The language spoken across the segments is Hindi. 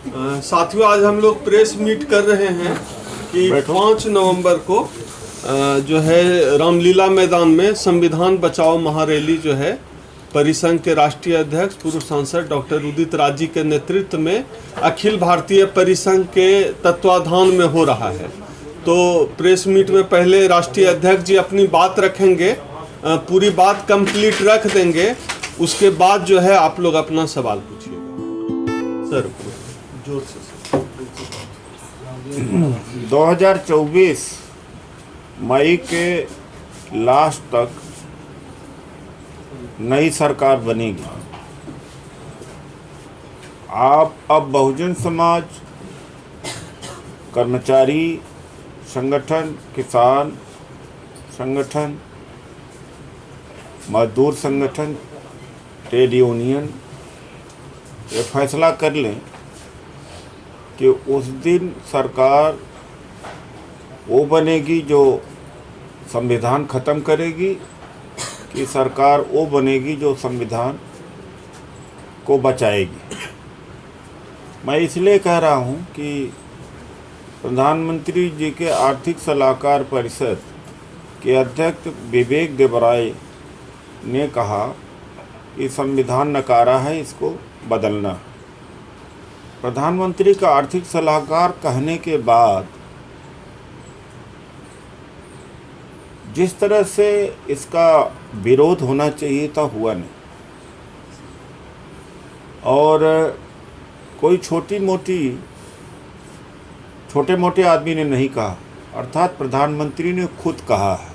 साथियों, आज हम लोग प्रेस मीट कर रहे हैं कि 5 नवंबर को जो है रामलीला मैदान में संविधान बचाओ महारैली जो है परिसंघ के राष्ट्रीय अध्यक्ष पूर्व सांसद डॉक्टर उदित राज जी के नेतृत्व में अखिल भारतीय परिसंघ के तत्वाधान में हो रहा है। तो प्रेस मीट में पहले राष्ट्रीय अध्यक्ष जी अपनी बात रखेंगे, पूरी बात कंप्लीट रख देंगे, उसके बाद जो है आप लोग अपना सवाल पूछिएगा। सर जोर से। 2024 मई के लास्ट तक नई सरकार बनेगी। आप अब बहुजन समाज, कर्मचारी संगठन, किसान संगठन, मजदूर संगठन, ट्रेड यूनियन ये फैसला कर लें कि उस दिन सरकार वो बनेगी जो संविधान ख़त्म करेगी कि सरकार वो बनेगी जो संविधान को बचाएगी। मैं इसलिए कह रहा हूँ कि प्रधानमंत्री जी के आर्थिक सलाहकार परिषद के अध्यक्ष विवेक देबराय ने कहा कि संविधान नकारा है, इसको बदलना। प्रधानमंत्री का आर्थिक सलाहकार कहने के बाद जिस तरह से इसका विरोध होना चाहिए था हुआ नहीं, और कोई छोटे मोटे आदमी ने नहीं कहा, अर्थात प्रधानमंत्री ने खुद कहा है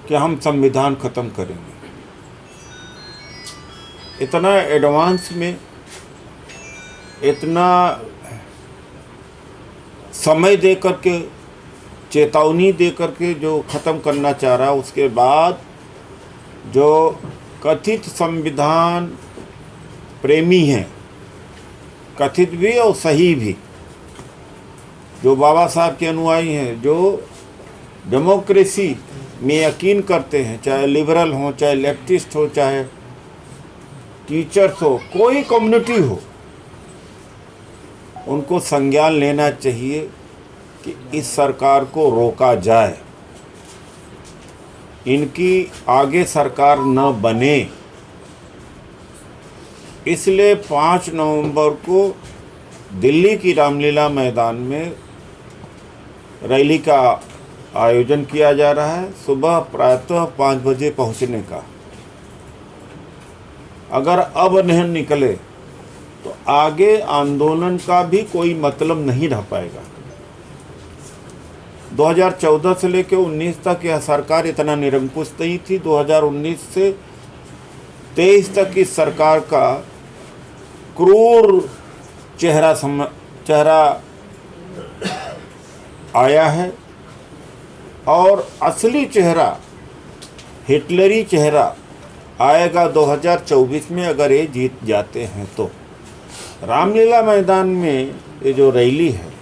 कि हम संविधान खत्म करेंगे। इतना एडवांस में, इतना समय दे करके, चेतावनी दे करके जो ख़त्म करना चाह रहा है, उसके बाद जो कथित संविधान प्रेमी हैं, कथित भी और सही भी, जो बाबा साहब के अनुयायी हैं, जो डेमोक्रेसी में यकीन करते हैं, चाहे लिबरल हो, चाहे लेफ्टिस्ट हो, चाहे टीचर्स हो, कोई कम्युनिटी हो, उनको संज्ञान लेना चाहिए कि इस सरकार को रोका जाए, इनकी आगे सरकार न बने। इसलिए 5 नवंबर को दिल्ली की रामलीला मैदान में रैली का आयोजन किया जा रहा है, सुबह प्रातः 5 बजे पहुंचने का। अगर अब नहीं निकले तो आगे आंदोलन का भी कोई मतलब नहीं रह पाएगा। 2014 से लेकर 19 तक यह सरकार इतना निरंकुश नहीं थी। 2019 से 23 तक इस सरकार का क्रूर चेहरा आया है, और असली चेहरा, हिटलरी चेहरा आएगा 2024 में, अगर ये जीत जाते हैं तो। रामलीला मैदान में ये जो रैली है,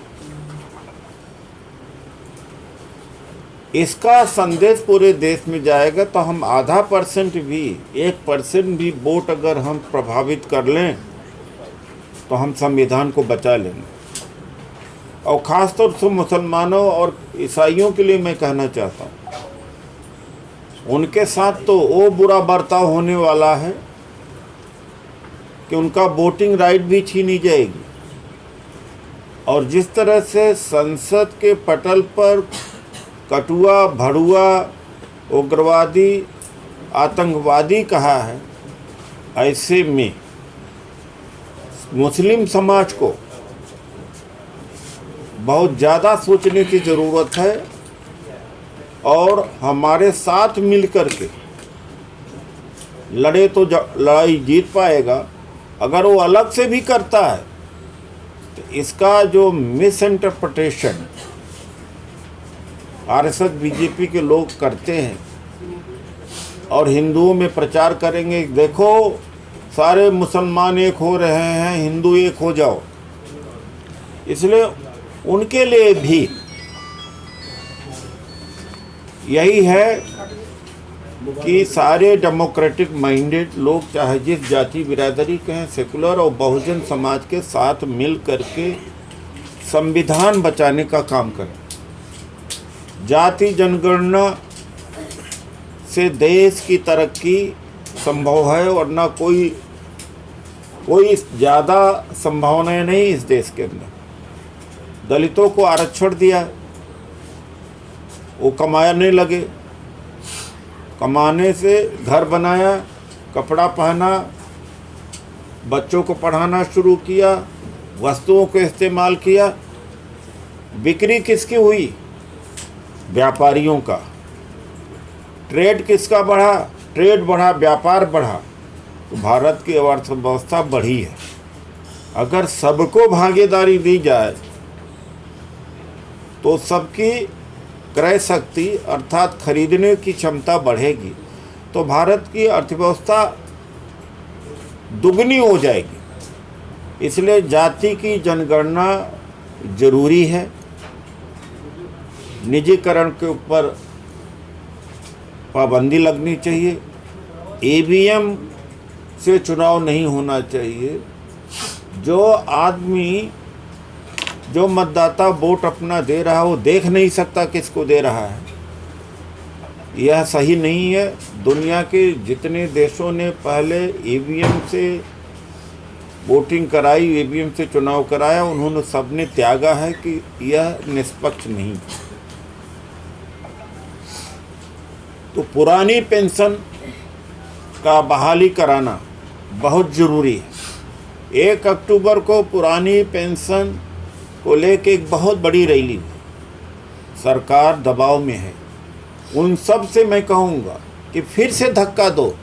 इसका संदेश पूरे देश में जाएगा। तो हम 0.5% भी, 1% भी वोट अगर हम प्रभावित कर लें तो हम संविधान को बचा लेंगे। और ख़ासतौर से मुसलमानों और ईसाइयों के लिए मैं कहना चाहता हूँ, उनके साथ तो वो बुरा बर्ताव होने वाला है कि उनका वोटिंग राइट भी छीनी जाएगी। और जिस तरह से संसद के पटल पर कटुआ, भड़ुआ, उग्रवादी, आतंकवादी कहा है, ऐसे में मुस्लिम समाज को बहुत ज़्यादा सोचने की ज़रूरत है, और हमारे साथ मिलकर के लड़े तो लड़ाई जीत पाएगा। अगर वो अलग से भी करता है तो इसका जो मिस इंटरप्रिटेशन आरएसएस, बीजेपी के लोग करते हैं और हिंदुओं में प्रचार करेंगे, देखो सारे मुसलमान एक हो रहे हैं, हिंदू एक हो जाओ। इसलिए उनके लिए भी यही है कि सारे डेमोक्रेटिक माइंडेड लोग, चाहे जिस जाति बिरादरी के हैं, सेकुलर और बहुजन समाज के साथ मिल करके संविधान बचाने का काम करें। जाति जनगणना से देश की तरक्की संभव है, वरना कोई ज़्यादा संभावनाएं नहीं इस देश के अंदर। दलितों को आरक्षण दिया, वो कमाने लगे, कमाने से घर बनाया, कपड़ा पहना, बच्चों को पढ़ाना शुरू किया, वस्तुओं को इस्तेमाल किया। बिक्री किसकी हुई? व्यापारियों का। ट्रेड किसका बढ़ा? ट्रेड बढ़ा, व्यापार बढ़ा, तो भारत की अर्थव्यवस्था बढ़ी है। अगर सबको भागीदारी दी जाए तो सबकी क्रय शक्ति अर्थात खरीदने की क्षमता बढ़ेगी, तो भारत की अर्थव्यवस्था दुगनी हो जाएगी। इसलिए जाति की जनगणना जरूरी है। निजीकरण के ऊपर पाबंदी लगनी चाहिए। ईवीएम से चुनाव नहीं होना चाहिए। जो मतदाता वोट अपना दे रहा है वो देख नहीं सकता किसको दे रहा है, यह सही नहीं है। दुनिया के जितने देशों ने पहले ईवीएम से वोटिंग कराई, ईवीएम से चुनाव कराया, उन्होंने सबने त्यागा है कि यह निष्पक्ष नहीं। तो पुरानी पेंशन का बहाली कराना बहुत ज़रूरी है। 1 अक्टूबर को पुरानी पेंशन को लेके एक बहुत बड़ी रैली, सरकार दबाव में है। उन सब से मैं कहूँगा कि फिर से धक्का दो,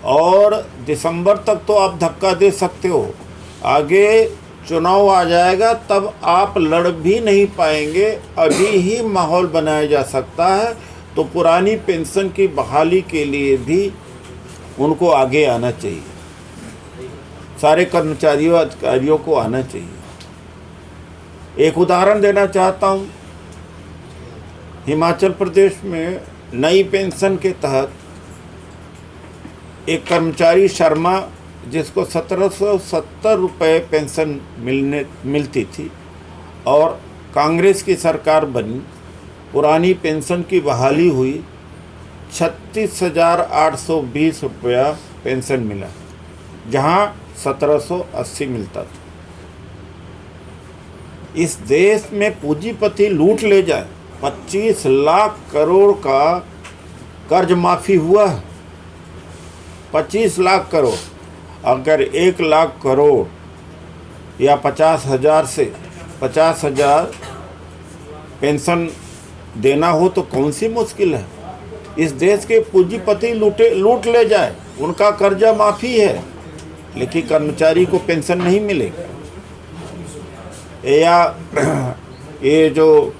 और दिसंबर तक तो आप धक्का दे सकते हो, आगे चुनाव आ जाएगा तब आप लड़ भी नहीं पाएंगे। अभी ही माहौल बनाया जा सकता है। तो पुरानी पेंशन की बहाली के लिए भी उनको आगे आना चाहिए, सारे कर्मचारियों अधिकारियों को आना चाहिए। एक उदाहरण देना चाहता हूँ। हिमाचल प्रदेश में नई पेंशन के तहत एक कर्मचारी शर्मा, जिसको 1770 रुपये पेंशन मिलती थी, और कांग्रेस की सरकार बनी, पुरानी पेंशन की बहाली हुई, 36,820 रुपया पेंशन मिला, जहां 1780 मिलता था। इस देश में पूंजीपति लूट ले जाए, 25 लाख करोड़ का कर्ज माफी हुआ है। 25 लाख करोड़। अगर 1 लाख करोड़ या 50,000 से 50,000 पेंशन देना हो तो कौन सी मुश्किल है। इस देश के पूंजीपति लूट ले जाए, उनका कर्जा माफ़ी है, लेकिन कर्मचारी को पेंशन नहीं मिलेगी। या ये जो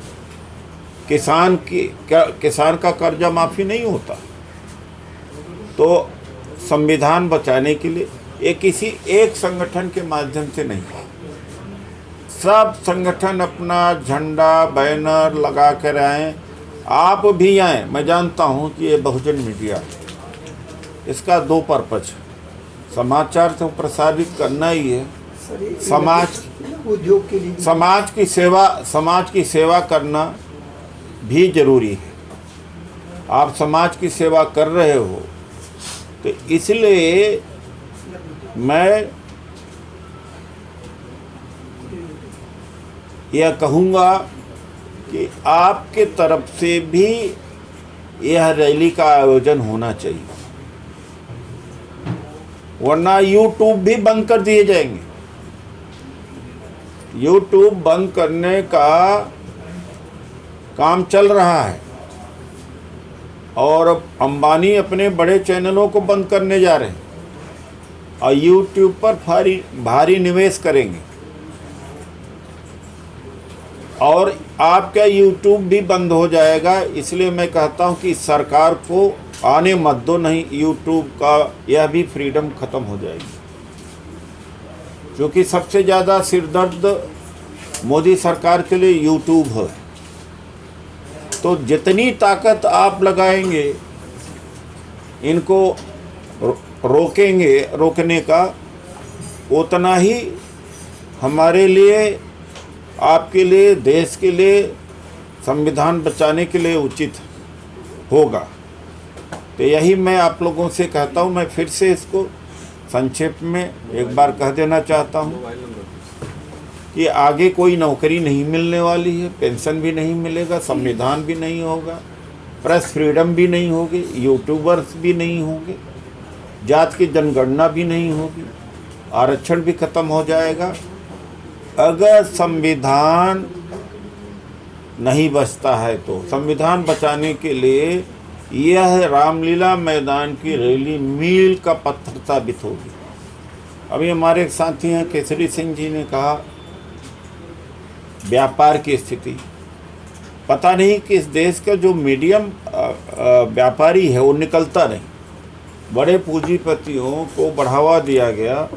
किसान का कर्जा माफ़ी नहीं होता। तो संविधान बचाने के लिए ये किसी एक संगठन के माध्यम से नहीं, सब संगठन अपना झंडा बैनर लगा कर आए। आप भी आए। मैं जानता हूँ कि ये बहुजन मीडिया, इसका 2 पर्पज है। समाचार तो प्रसारित करना ही है, समाज की सेवा करना भी जरूरी है। आप समाज की सेवा कर रहे हो, तो इसलिए मैं यह कहूँगा कि आपके तरफ से भी यह रैली का आयोजन होना चाहिए, वरना यूट्यूब भी बंद कर दिए जाएंगे। यूट्यूब बंद करने का काम चल रहा है, और अंबानी अपने बड़े चैनलों को बंद करने जा रहे हैं, और यूट्यूब पर भारी निवेश करेंगे। और आपका यूट्यूब भी बंद हो जाएगा। इसलिए मैं कहता हूं कि सरकार को आने मत दो, नहीं यूट्यूब का यह भी फ्रीडम ख़त्म हो जाएगी। क्योंकि सबसे ज़्यादा सिरदर्द मोदी सरकार के लिए यूट्यूब है। तो जितनी ताकत आप लगाएंगे इनको रोकेंगे, रोकने का उतना ही हमारे लिए, आपके लिए, देश के लिए, संविधान बचाने के लिए उचित होगा। तो यही मैं आप लोगों से कहता हूँ। मैं फिर से इसको संक्षेप में एक बार कह देना चाहता हूँ कि आगे कोई नौकरी नहीं मिलने वाली है, पेंशन भी नहीं मिलेगा, संविधान भी नहीं होगा, प्रेस फ्रीडम भी नहीं होगी, यूट्यूबर्स भी नहीं होंगे, जात की जनगणना भी नहीं होगी, आरक्षण भी खत्म हो जाएगा। अगर संविधान नहीं बचता है तो संविधान बचाने के लिए यह रामलीला मैदान की रैली मील का पत्थर साबित होगी। अभी हमारे एक साथी हैं केसरी सिंह जी ने कहा व्यापार की स्थिति, पता नहीं कि इस देश का जो मीडियम व्यापारी है वो निकलता नहीं। बड़े पूंजीपतियों को बढ़ावा दिया गया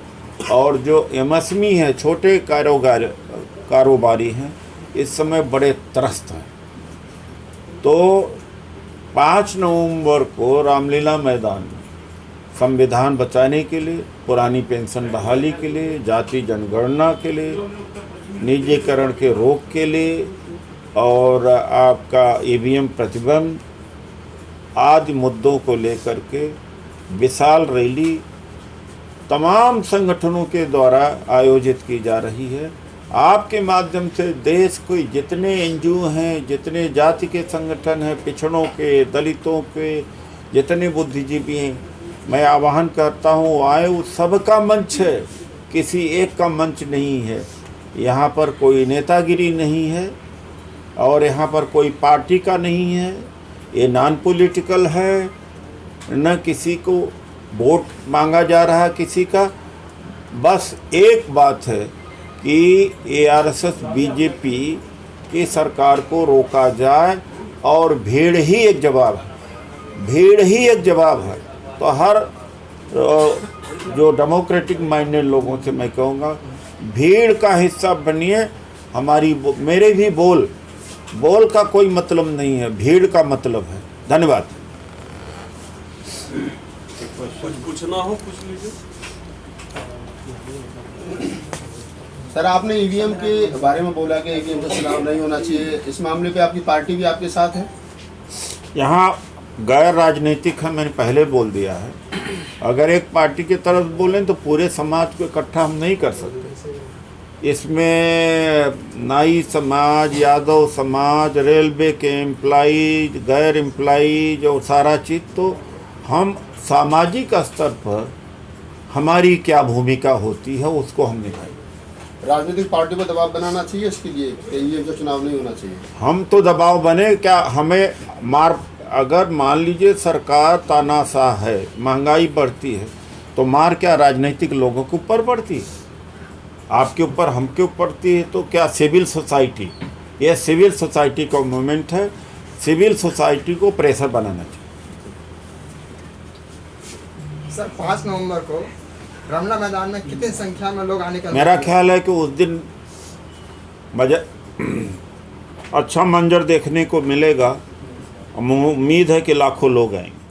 और जो एमएसएमई है, छोटे कारोबारी हैं, इस समय बड़े त्रस्त हैं। तो 5 नवंबर को रामलीला मैदान में संविधान बचाने के लिए, पुरानी पेंशन बहाली के लिए, जाति जनगणना के लिए, निजीकरण के रोक के लिए और आपका ईवीएम प्रतिबंध आदि मुद्दों को लेकर के विशाल रैली तमाम संगठनों के द्वारा आयोजित की जा रही है। आपके माध्यम से देश के जितने एनजीओ हैं, जितने जाति के संगठन हैं, पिछड़ों के, दलितों के जितने बुद्धिजीवी हैं, मैं आह्वान करता हूँ आए। उस सबका मंच है, किसी एक का मंच नहीं है। यहाँ पर कोई नेतागिरी नहीं है और यहाँ पर कोई पार्टी का नहीं है। ये नॉन पॉलिटिकल है, न किसी को वोट मांगा जा रहा किसी का। बस एक बात है कि आरएसएस बीजेपी की सरकार को रोका जाए और भीड़ ही एक जवाब है, भीड़ ही एक जवाब है। तो हर जो डेमोक्रेटिक माइंडेड लोगों से मैं कहूँगा भीड़ का हिस्सा बनिए। हमारी मेरे भी बोल का कोई मतलब नहीं है, भीड़ का मतलब है। धन्यवाद। कुछ पूछना हो पूछ लीजिए। सर, आपने ईवीएम के बारे में बोला कि ईवीएम का चुनाव नहीं होना चाहिए। इस मामले पे आपकी पार्टी भी आपके साथ है? यहाँ गैर राजनीतिक है, मैंने पहले बोल दिया है। अगर एक पार्टी की तरफ बोलें तो पूरे समाज को इकट्ठा हम नहीं कर सकते। इसमें नाई समाज, यादव समाज, रेलवे के एम्प्लॉइज, गैर एम्प्लॉइज और सारा चीज़, तो हम सामाजिक स्तर पर हमारी क्या भूमिका होती है उसको हम निभाएंगे। राजनीतिक पार्टी पर दबाव बनाना चाहिए इसके लिए कि ईवीएम का चुनाव नहीं होना चाहिए। हम तो दबाव बने क्या, हमें अगर मान लीजिए सरकार तानाशाह है, महंगाई बढ़ती है, तो मार क्या राजनीतिक लोगों के ऊपर पड़ती है, आपके ऊपर, हमके ऊपर पड़ती है। तो क्या सिविल सोसाइटी, ये सिविल सोसाइटी का मूवमेंट है, सिविल सोसाइटी को प्रेशर बनाना चाहिए। सर, 5 नवंबर को रामलीला मैदान में कितनी संख्या में लोग आने का? मेरा ख्याल है कि उस दिन अच्छा मंजर देखने को मिलेगा। उम्मीद है कि लाखों लोग आएंगे।